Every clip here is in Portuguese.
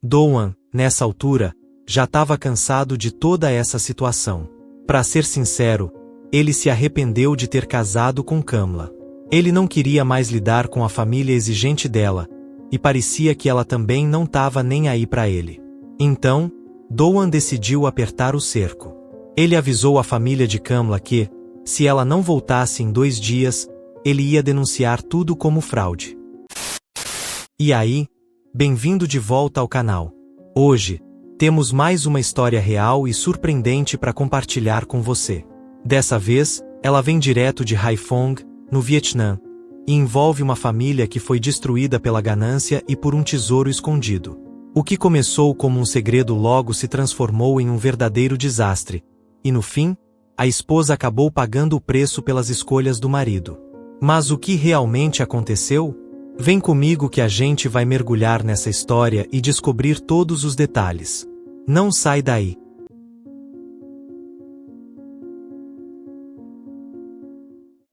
Doan, nessa altura, já estava cansado de toda essa situação. Para ser sincero, ele se arrependeu de ter casado com Kamla. Ele não queria mais lidar com a família exigente dela, e parecia que ela também não estava nem aí para ele. Então, Doan decidiu apertar o cerco. Ele avisou a família de Kamla que, se ela não voltasse em 2 dias, ele ia denunciar tudo como fraude. E aí, bem-vindo de volta ao canal. Hoje, temos mais uma história real e surpreendente para compartilhar com você. Dessa vez, ela vem direto de Haiphong, no Vietnã, e envolve uma família que foi destruída pela ganância e por um tesouro escondido. O que começou como um segredo logo se transformou em um verdadeiro desastre, e no fim, a esposa acabou pagando o preço pelas escolhas do marido. Mas o que realmente aconteceu? Vem comigo que a gente vai mergulhar nessa história e descobrir todos os detalhes. Não sai daí.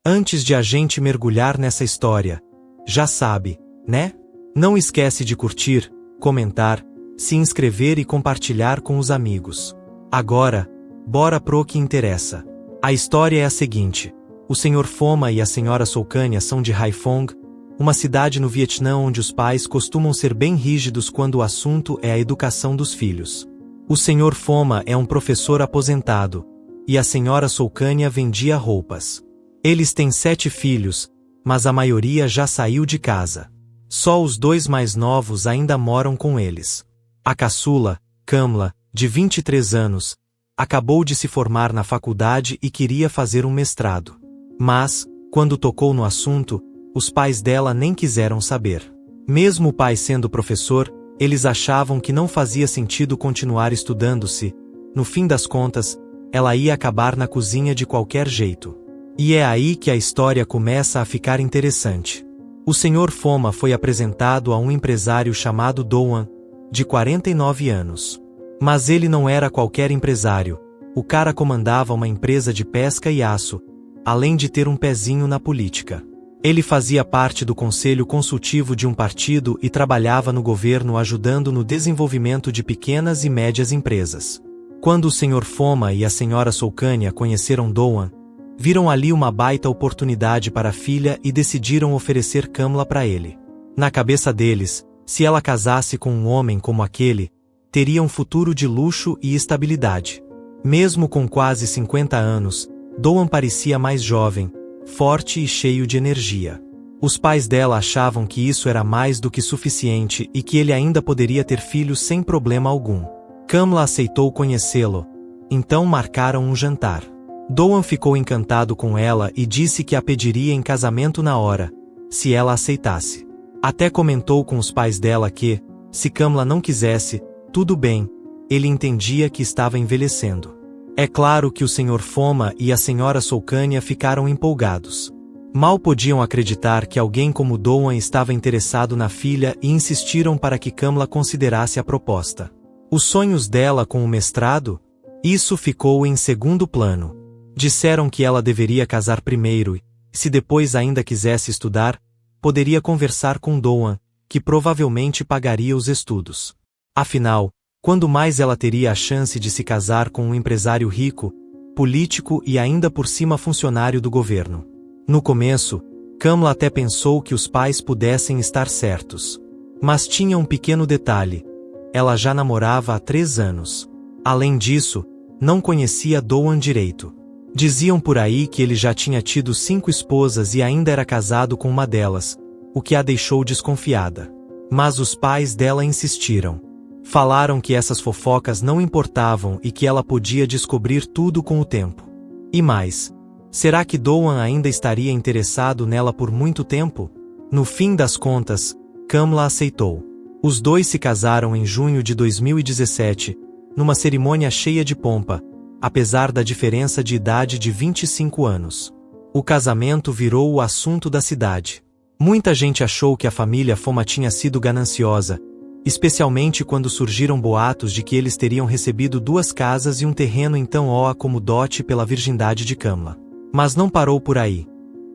Antes de a gente mergulhar nessa história, já sabe, né? Não esquece de curtir, comentar, se inscrever e compartilhar com os amigos. Agora, bora pro que interessa. A história é a seguinte: o Sr. Phoma e a Sra. Soukanya são de Haiphong, uma cidade no Vietnã onde os pais costumam ser bem rígidos quando o assunto é a educação dos filhos. O Sr. Phoma é um professor aposentado, e a Sra. Soukanya vendia roupas. Eles têm 7 filhos, mas a maioria já saiu de casa. Só os 2 mais novos ainda moram com eles. A caçula, Kamla, de 23 anos, acabou de se formar na faculdade e queria fazer um mestrado. Mas, quando tocou no assunto, os pais dela nem quiseram saber. Mesmo o pai sendo professor, eles achavam que não fazia sentido continuar estudando-se. No fim das contas, ela ia acabar na cozinha de qualquer jeito. E é aí que a história começa a ficar interessante. O Sr. Phoma foi apresentado a um empresário chamado Doan, de 49 anos. Mas ele não era qualquer empresário. O cara comandava uma empresa de pesca e aço, além de ter um pezinho na política. Ele fazia parte do conselho consultivo de um partido e trabalhava no governo ajudando no desenvolvimento de pequenas e médias empresas. Quando o Sr. Phoma e a Sra. Soukanya conheceram Doan, viram ali uma baita oportunidade para a filha e decidiram oferecer Kamla para ele. Na cabeça deles, se ela casasse com um homem como aquele, teria um futuro de luxo e estabilidade. Mesmo com quase 50 anos, Doan parecia mais jovem, forte e cheio de energia. Os pais dela achavam que isso era mais do que suficiente e que ele ainda poderia ter filhos sem problema algum. Kamla aceitou conhecê-lo, então marcaram um jantar. Doan ficou encantado com ela e disse que a pediria em casamento na hora, se ela aceitasse. Até comentou com os pais dela que, se Kamla não quisesse, tudo bem, ele entendia que estava envelhecendo. É claro que o Sr. Phoma e a Sra. Soukanya ficaram empolgados. Mal podiam acreditar que alguém como Doan estava interessado na filha e insistiram para que Kamla considerasse a proposta. Os sonhos dela com o mestrado? Isso ficou em segundo plano. Disseram que ela deveria casar primeiro e, se depois ainda quisesse estudar, poderia conversar com Doan, que provavelmente pagaria os estudos. Afinal, quando mais ela teria a chance de se casar com um empresário rico, político e ainda por cima funcionário do governo? No começo, Kamla até pensou que os pais pudessem estar certos. Mas tinha um pequeno detalhe: ela já namorava há 3 anos. Além disso, não conhecia Doan direito. Diziam por aí que ele já tinha tido 5 esposas e ainda era casado com uma delas, o que a deixou desconfiada. Mas os pais dela insistiram. Falaram que essas fofocas não importavam e que ela podia descobrir tudo com o tempo. E mais, será que Doan ainda estaria interessado nela por muito tempo? No fim das contas, Kamla aceitou. Os 2 se casaram em junho de 2017, numa cerimônia cheia de pompa, apesar da diferença de idade de 25 anos. O casamento virou o assunto da cidade. Muita gente achou que a família Phoma tinha sido gananciosa, especialmente quando surgiram boatos de que eles teriam recebido 2 casas e um terreno em Thanh Hoa como dote pela virgindade de Kamla. Mas não parou por aí.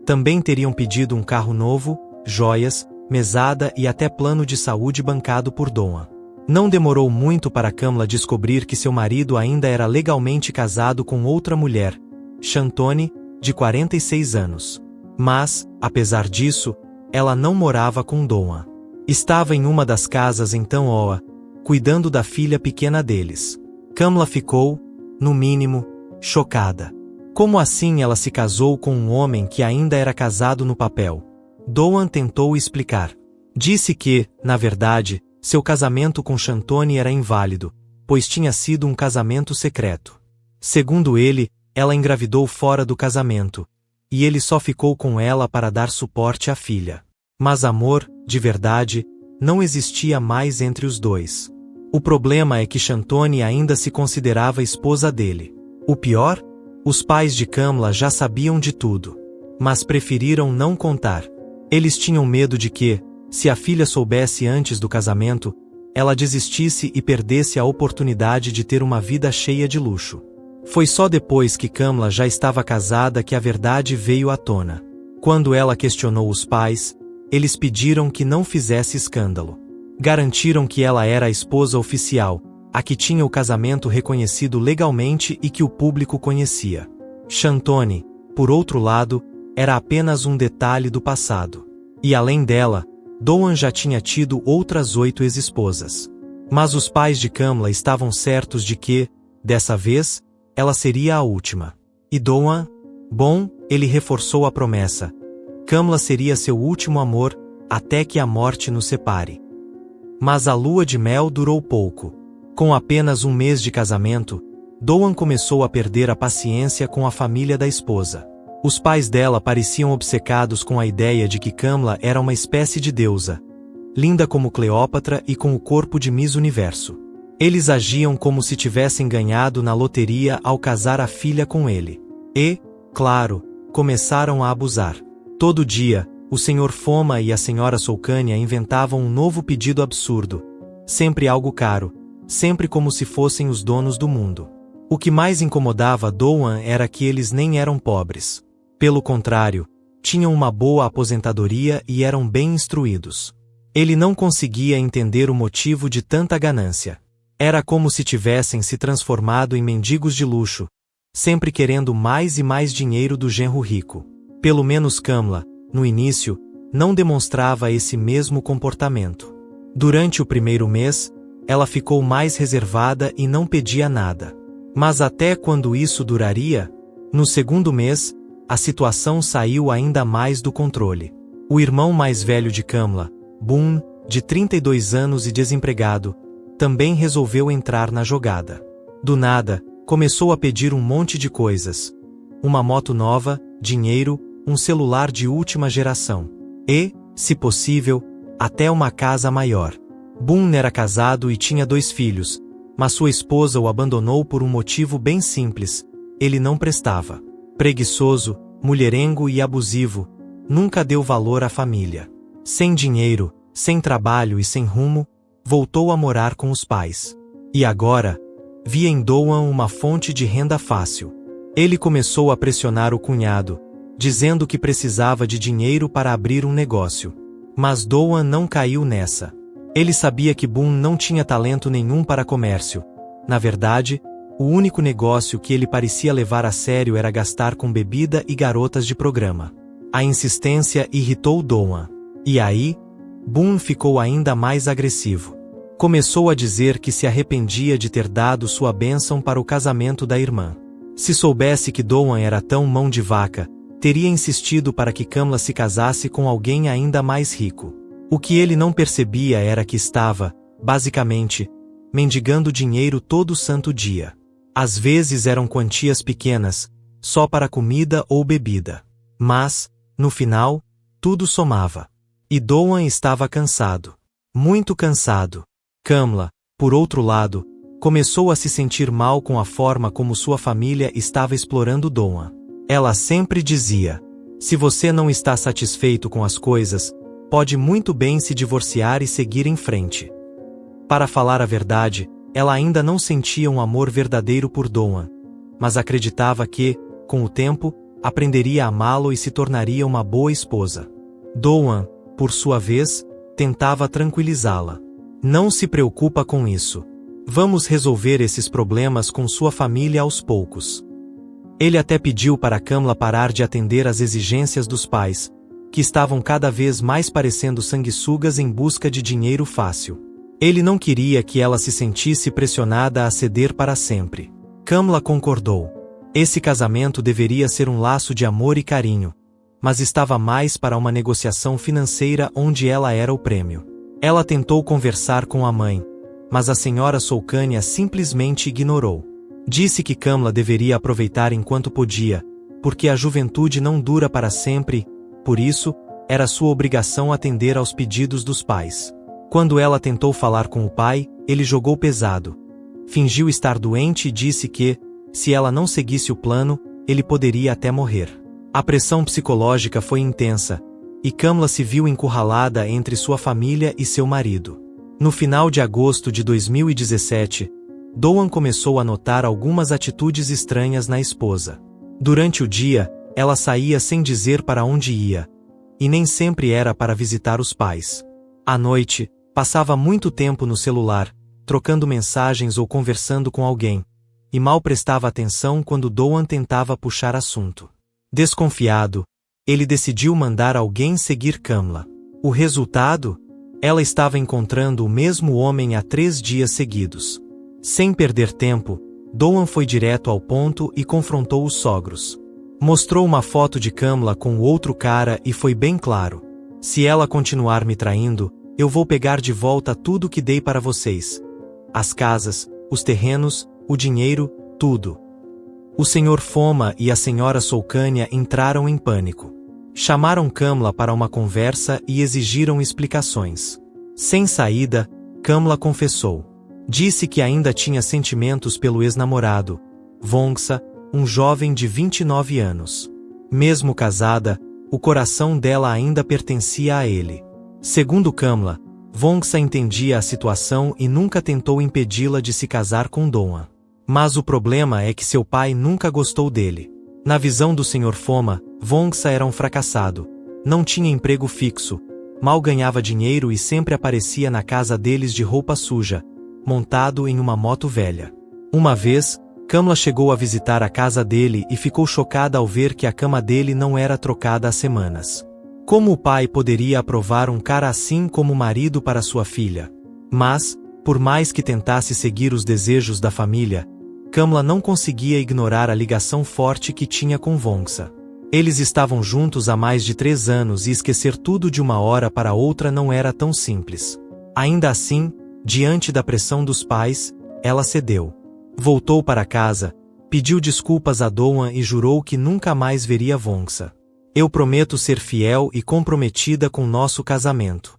Também teriam pedido um carro novo, joias, mesada e até plano de saúde bancado por Doan. Não demorou muito para Kamla descobrir que seu marido ainda era legalmente casado com outra mulher, Shantoni, de 46 anos. Mas, apesar disso, ela não morava com Doan. Estava em uma das casas em Tanoa, cuidando da filha pequena deles. Kamla ficou, no mínimo, chocada. Como assim ela se casou com um homem que ainda era casado no papel? Doan tentou explicar. Disse que, na verdade, seu casamento com Shantoni era inválido, pois tinha sido um casamento secreto. Segundo ele, ela engravidou fora do casamento, e ele só ficou com ela para dar suporte à filha. Mas amor, de verdade, não existia mais entre os dois. O problema é que Shantoni ainda se considerava esposa dele. O pior? Os pais de Kamla já sabiam de tudo, mas preferiram não contar. Eles tinham medo de que, se a filha soubesse antes do casamento, ela desistisse e perdesse a oportunidade de ter uma vida cheia de luxo. Foi só depois que Kamla já estava casada que a verdade veio à tona. Quando ela questionou os pais, eles pediram que não fizesse escândalo. Garantiram que ela era a esposa oficial, a que tinha o casamento reconhecido legalmente e que o público conhecia. Shantoni, por outro lado, era apenas um detalhe do passado. E além dela, Doan já tinha tido outras 8 ex-esposas. Mas os pais de Kamla estavam certos de que, dessa vez, ela seria a última. E Doan? Bom, ele reforçou a promessa. Kamla seria seu último amor, até que a morte nos separe. Mas a lua de mel durou pouco. Com apenas um mês de casamento, Doan começou a perder a paciência com a família da esposa. Os pais dela pareciam obcecados com a ideia de que Kamla era uma espécie de deusa, linda como Cleópatra e com o corpo de Miss Universo. Eles agiam como se tivessem ganhado na loteria ao casar a filha com ele. E, claro, começaram a abusar. Todo dia, o Sr. Foma e a Sra. Solkania inventavam um novo pedido absurdo, sempre algo caro, sempre como se fossem os donos do mundo. O que mais incomodava Doan era que eles nem eram pobres. Pelo contrário, tinham uma boa aposentadoria e eram bem instruídos. Ele não conseguia entender o motivo de tanta ganância. Era como se tivessem se transformado em mendigos de luxo, sempre querendo mais e mais dinheiro do genro rico. Pelo menos Kamla, no início, não demonstrava esse mesmo comportamento. Durante o primeiro mês, ela ficou mais reservada e não pedia nada. Mas até quando isso duraria? No segundo mês, a situação saiu ainda mais do controle. O irmão mais velho de Kamla, Boon, de 32 anos e desempregado, também resolveu entrar na jogada. Do nada, começou a pedir um monte de coisas. Uma moto nova, dinheiro, um celular de última geração. E, se possível, até uma casa maior. Boon era casado e tinha 2 filhos, mas sua esposa o abandonou por um motivo bem simples: ele não prestava. Preguiçoso, mulherengo e abusivo, nunca deu valor à família. Sem dinheiro, sem trabalho e sem rumo, voltou a morar com os pais. E agora, via em Doan uma fonte de renda fácil. Ele começou a pressionar o cunhado, dizendo que precisava de dinheiro para abrir um negócio. Mas Doan não caiu nessa. Ele sabia que Boon não tinha talento nenhum para comércio. Na verdade, o único negócio que ele parecia levar a sério era gastar com bebida e garotas de programa. A insistência irritou Doan. E aí, Boon ficou ainda mais agressivo. Começou a dizer que se arrependia de ter dado sua bênção para o casamento da irmã. Se soubesse que Doan era tão mão de vaca, teria insistido para que Kamla se casasse com alguém ainda mais rico. O que ele não percebia era que estava, basicamente, mendigando dinheiro todo santo dia. Às vezes eram quantias pequenas, só para comida ou bebida. Mas, no final, tudo somava. E Doan estava cansado. Muito cansado. Kamla, por outro lado, começou a se sentir mal com a forma como sua família estava explorando Doan. Ela sempre dizia: se você não está satisfeito com as coisas, pode muito bem se divorciar e seguir em frente. Para falar a verdade, ela ainda não sentia um amor verdadeiro por Doan, mas acreditava que, com o tempo, aprenderia a amá-lo e se tornaria uma boa esposa. Doan, por sua vez, tentava tranquilizá-la. Não se preocupa com isso. Vamos resolver esses problemas com sua família aos poucos. Ele até pediu para Kamla parar de atender às exigências dos pais, que estavam cada vez mais parecendo sanguessugas em busca de dinheiro fácil. Ele não queria que ela se sentisse pressionada a ceder para sempre. Kamla concordou. Esse casamento deveria ser um laço de amor e carinho, mas estava mais para uma negociação financeira onde ela era o prêmio. Ela tentou conversar com a mãe, mas a senhora Soukania simplesmente ignorou. Disse que Kamla deveria aproveitar enquanto podia, porque a juventude não dura para sempre, por isso, era sua obrigação atender aos pedidos dos pais. Quando ela tentou falar com o pai, ele jogou pesado. Fingiu estar doente e disse que, se ela não seguisse o plano, ele poderia até morrer. A pressão psicológica foi intensa, e Kamla se viu encurralada entre sua família e seu marido. No final de agosto de 2017, Doan começou a notar algumas atitudes estranhas na esposa. Durante o dia, ela saía sem dizer para onde ia, e nem sempre era para visitar os pais. À noite, passava muito tempo no celular, trocando mensagens ou conversando com alguém, e mal prestava atenção quando Doan tentava puxar assunto. Desconfiado, ele decidiu mandar alguém seguir Kamla. O resultado? Ela estava encontrando o mesmo homem há 3 dias seguidos. Sem perder tempo, Doan foi direto ao ponto e confrontou os sogros. Mostrou uma foto de Kamla com o outro cara e foi bem claro. Se ela continuar me traindo, eu vou pegar de volta tudo que dei para vocês. As casas, os terrenos, o dinheiro, tudo. O Sr. Foma e a Sra. Soukania entraram em pânico. Chamaram Kamla para uma conversa e exigiram explicações. Sem saída, Kamla confessou. Disse que ainda tinha sentimentos pelo ex-namorado, Vongsa, um jovem de 29 anos. Mesmo casada, o coração dela ainda pertencia a ele. Segundo Kamla, Vongsa entendia a situação e nunca tentou impedi-la de se casar com Doan. Mas o problema é que seu pai nunca gostou dele. Na visão do Sr. Foma, Vongsa era um fracassado, não tinha emprego fixo, mal ganhava dinheiro e sempre aparecia na casa deles de roupa suja, montado em uma moto velha. Uma vez, Kamla chegou a visitar a casa dele e ficou chocada ao ver que a cama dele não era trocada há semanas. Como o pai poderia aprovar um cara assim como marido para sua filha? Mas, por mais que tentasse seguir os desejos da família, Kamla não conseguia ignorar a ligação forte que tinha com Vongsa. Eles estavam juntos há mais de 3 anos e esquecer tudo de uma hora para outra não era tão simples. Ainda assim, diante da pressão dos pais, ela cedeu. Voltou para casa, pediu desculpas a Doan e jurou que nunca mais veria Vongsa. Eu prometo ser fiel e comprometida com nosso casamento.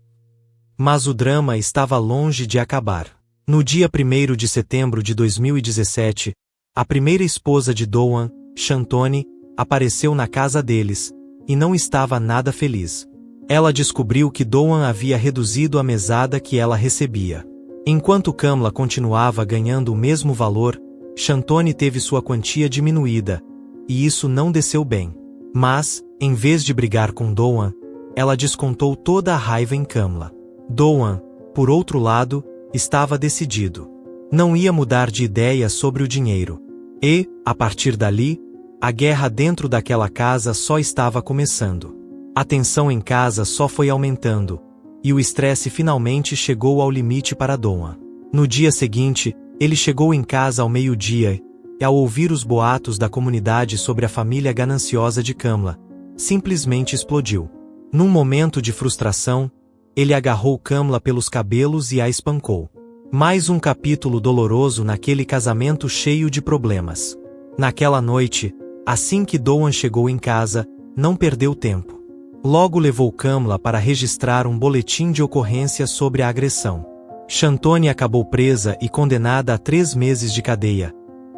Mas o drama estava longe de acabar. No dia 1º de setembro de 2017, a primeira esposa de Doan, Shantoni, apareceu na casa deles, e não estava nada feliz. Ela descobriu que Doan havia reduzido a mesada que ela recebia. Enquanto Kamla continuava ganhando o mesmo valor, Shantoni teve sua quantia diminuída, e isso não desceu bem. Mas, em vez de brigar com Doan, ela descontou toda a raiva em Kamla. Doan, por outro lado, estava decidido. Não ia mudar de ideia sobre o dinheiro. E, a partir dali, a guerra dentro daquela casa só estava começando. A tensão em casa só foi aumentando, e o estresse finalmente chegou ao limite para Doan. No dia seguinte, ele chegou em casa ao meio-dia, e ao ouvir os boatos da comunidade sobre a família gananciosa de Kamla, simplesmente explodiu. Num momento de frustração, ele agarrou Kamla pelos cabelos e a espancou. Mais um capítulo doloroso naquele casamento cheio de problemas. Naquela noite, assim que Doan chegou em casa, não perdeu tempo. Logo levou Kamla para registrar um boletim de ocorrência sobre a agressão. Shantoni acabou presa e condenada a 3 meses de cadeia,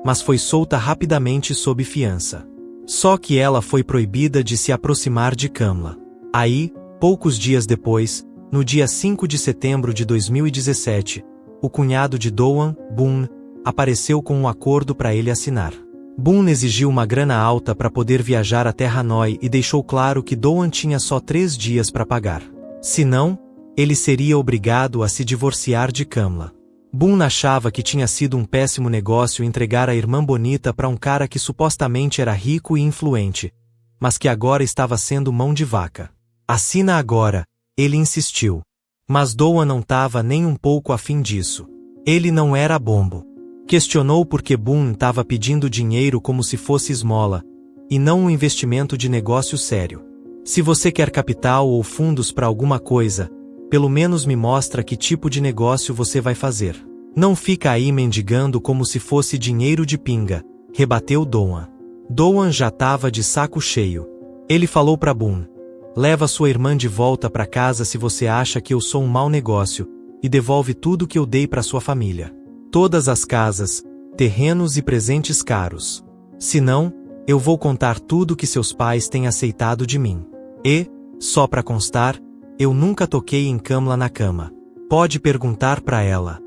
mas foi solta rapidamente sob fiança. Só que ela foi proibida de se aproximar de Kamla. Aí, poucos dias depois, no dia 5 de setembro de 2017, o cunhado de Doan, Boon, apareceu com um acordo para ele assinar. Boon exigiu uma grana alta para poder viajar até Hanoi e deixou claro que Doan tinha só 3 dias para pagar. Se não, ele seria obrigado a se divorciar de Kamla. Boone achava que tinha sido um péssimo negócio entregar a irmã bonita para um cara que supostamente era rico e influente, mas que agora estava sendo mão de vaca. Assina agora, ele insistiu. Mas Doan não estava nem um pouco afim disso. Ele não era bombo. Questionou por que Boone estava pedindo dinheiro como se fosse esmola, e não um investimento de negócio sério. Se você quer capital ou fundos para alguma coisa, pelo menos me mostra que tipo de negócio você vai fazer. Não fica aí mendigando como se fosse dinheiro de pinga, rebateu Doan. Doan já estava de saco cheio. Ele falou para Boone: leva sua irmã de volta para casa se você acha que eu sou um mau negócio, e devolve tudo que eu dei para sua família. Todas as casas, terrenos e presentes caros. Se não, eu vou contar tudo que seus pais têm aceitado de mim. E, só para constar, eu nunca toquei em Kamla na cama. Pode perguntar para ela.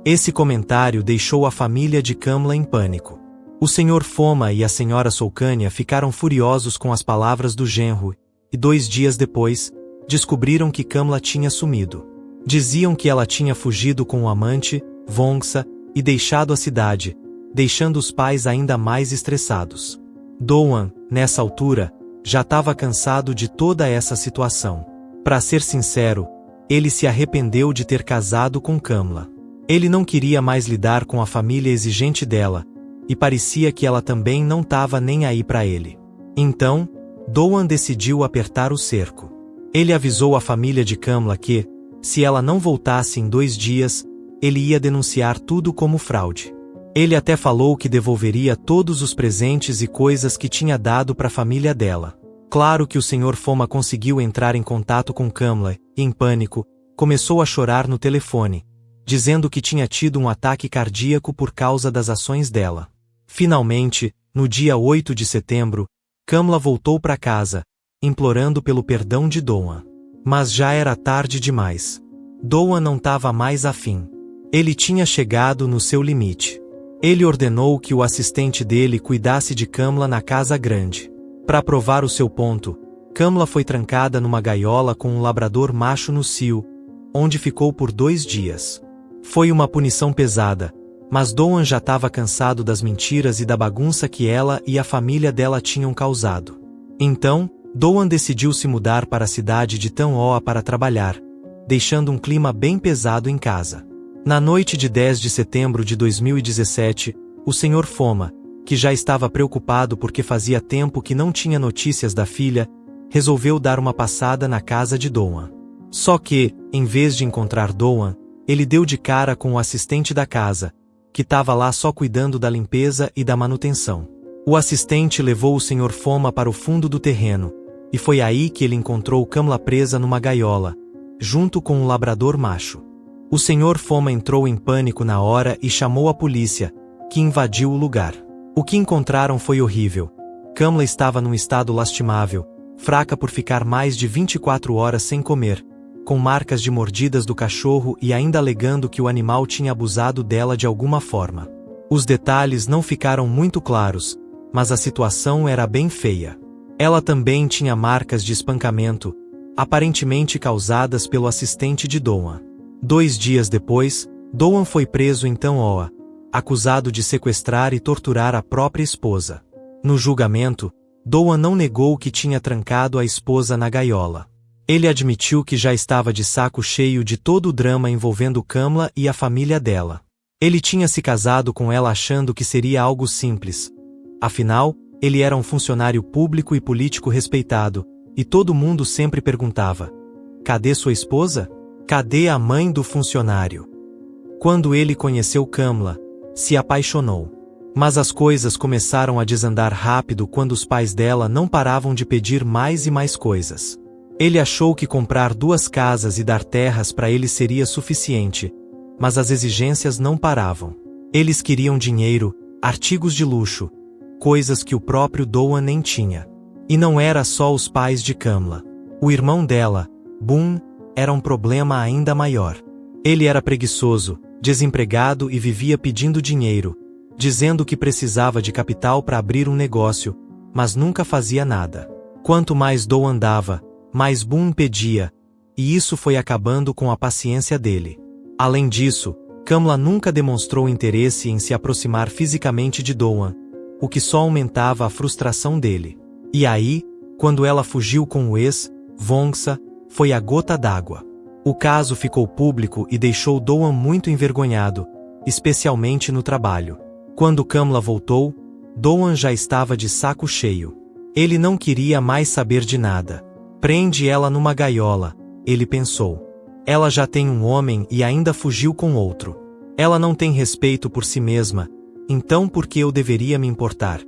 Esse comentário deixou a família de Kamla em pânico. O Sr. Foma e a Sra. Soukania ficaram furiosos com as palavras do genro, e 2 dias depois, descobriram que Kamla tinha sumido. Diziam que ela tinha fugido com o amante, Vongsa, e deixado a cidade, deixando os pais ainda mais estressados. Doan, nessa altura, já estava cansado de toda essa situação. Para ser sincero, ele se arrependeu de ter casado com Kamla. Ele não queria mais lidar com a família exigente dela, e parecia que ela também não estava nem aí para ele. Então, Doan decidiu apertar o cerco. Ele avisou a família de Kamla que, se ela não voltasse em 2 dias, ele ia denunciar tudo como fraude. Ele até falou que devolveria todos os presentes e coisas que tinha dado para a família dela. Claro que o Sr. Foma conseguiu entrar em contato com Kamla e, em pânico, começou a chorar no telefone, dizendo que tinha tido um ataque cardíaco por causa das ações dela. Finalmente, no dia 8 de setembro, Kamla voltou para casa, implorando pelo perdão de Doan. Mas já era tarde demais. Doan não estava mais afim. Ele tinha chegado no seu limite. Ele ordenou que o assistente dele cuidasse de Kamla na casa grande. Para provar o seu ponto, Kamla foi trancada numa gaiola com um labrador macho no cio, onde ficou por 2 dias. Foi uma punição pesada, mas Doan já estava cansado das mentiras e da bagunça que ela e a família dela tinham causado. Então, Doan decidiu se mudar para a cidade de Tanhoa para trabalhar, deixando um clima bem pesado em casa. Na noite de 10 de setembro de 2017, o Sr. Foma, que já estava preocupado porque fazia tempo que não tinha notícias da filha, resolveu dar uma passada na casa de Doan. Só que, em vez de encontrar Doan, ele deu de cara com o assistente da casa, que estava lá só cuidando da limpeza e da manutenção. O assistente levou o Sr. Foma para o fundo do terreno, e foi aí que ele encontrou Kamla presa numa gaiola, junto com um labrador macho. O Sr. Foma entrou em pânico na hora e chamou a polícia, que invadiu o lugar. O que encontraram foi horrível. Kamla estava num estado lastimável, fraca por ficar mais de 24 horas sem comer, com marcas de mordidas do cachorro e ainda alegando que o animal tinha abusado dela de alguma forma. Os detalhes não ficaram muito claros, mas a situação era bem feia. Ela também tinha marcas de espancamento, aparentemente causadas pelo assistente de Doan. 2 dias depois, Doan foi preso em Tanhoa, acusado de sequestrar e torturar a própria esposa. No julgamento, Doan não negou que tinha trancado a esposa na gaiola. Ele admitiu que já estava de saco cheio de todo o drama envolvendo Kamla e a família dela. Ele tinha se casado com ela achando que seria algo simples. Afinal, ele era um funcionário público e político respeitado, e todo mundo sempre perguntava: cadê sua esposa? Cadê a mãe do funcionário? Quando ele conheceu Kamla, se apaixonou. Mas as coisas começaram a desandar rápido quando os pais dela não paravam de pedir mais e mais coisas. Ele achou que comprar 2 casas e dar terras para ele seria suficiente, mas as exigências não paravam. Eles queriam dinheiro, artigos de luxo, coisas que o próprio Doan nem tinha. E não era só os pais de Kamla. O irmão dela, Boone, era um problema ainda maior. Ele era preguiçoso, desempregado e vivia pedindo dinheiro, dizendo que precisava de capital para abrir um negócio, mas nunca fazia nada. Quanto mais Doan dava, mais Boone pedia, e isso foi acabando com a paciência dele. Além disso, Kamla nunca demonstrou interesse em se aproximar fisicamente de Doan, o que só aumentava a frustração dele. E aí, quando ela fugiu com o ex, Wongsa, foi a gota d'água. O caso ficou público e deixou Doan muito envergonhado, especialmente no trabalho. Quando Kamla voltou, Doan já estava de saco cheio. Ele não queria mais saber de nada. Prende ela numa gaiola, ele pensou. Ela já tem um homem e ainda fugiu com outro. Ela não tem respeito por si mesma, então por que eu deveria me importar?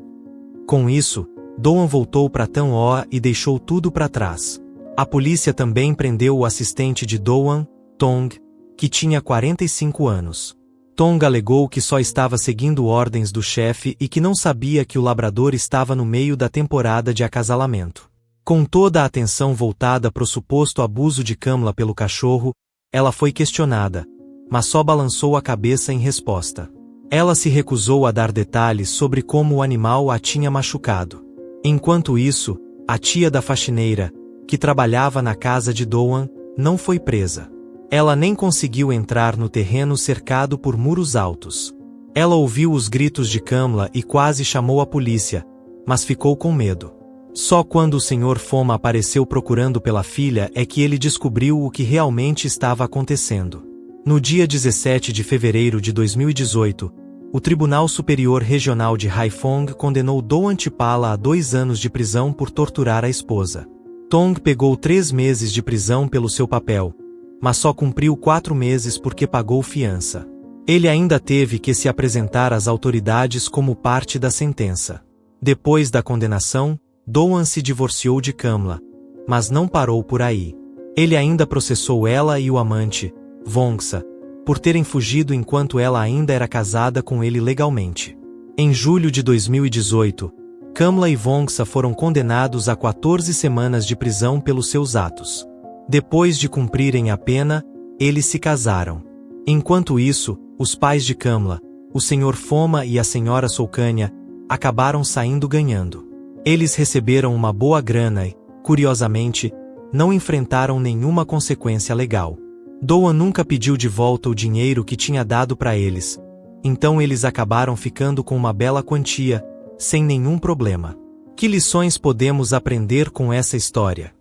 Com isso, Doan voltou para Tan Hoa e deixou tudo para trás. A polícia também prendeu o assistente de Doan, Tong, que tinha 45 anos. Tong alegou que só estava seguindo ordens do chefe e que não sabia que o labrador estava no meio da temporada de acasalamento. Com toda a atenção voltada para o suposto abuso de Kamla pelo cachorro, ela foi questionada, mas só balançou a cabeça em resposta. Ela se recusou a dar detalhes sobre como o animal a tinha machucado. Enquanto isso, a tia da faxineira, que trabalhava na casa de Doan, não foi presa. Ela nem conseguiu entrar no terreno cercado por muros altos. Ela ouviu os gritos de Kamla e quase chamou a polícia, mas ficou com medo. Só quando o Sr. Foma apareceu procurando pela filha é que ele descobriu o que realmente estava acontecendo. No dia 17 de fevereiro de 2018, o Tribunal Superior Regional de Haiphong condenou Doan Chipala a 2 anos de prisão por torturar a esposa. Tong pegou 3 meses de prisão pelo seu papel, mas só cumpriu 4 meses porque pagou fiança. Ele ainda teve que se apresentar às autoridades como parte da sentença. Depois da condenação, Doan se divorciou de Kamla, mas não parou por aí. Ele ainda processou ela e o amante, Wongsa, por terem fugido enquanto ela ainda era casada com ele legalmente. Em julho de 2018, Kamla e Wongsa foram condenados a 14 semanas de prisão pelos seus atos. Depois de cumprirem a pena, eles se casaram. Enquanto isso, os pais de Kamla, o Sr. Foma e a Sra. Soukanya, acabaram saindo ganhando. Eles receberam uma boa grana e, curiosamente, não enfrentaram nenhuma consequência legal. Doan nunca pediu de volta o dinheiro que tinha dado para eles, então eles acabaram ficando com uma bela quantia, sem nenhum problema. Que lições podemos aprender com essa história?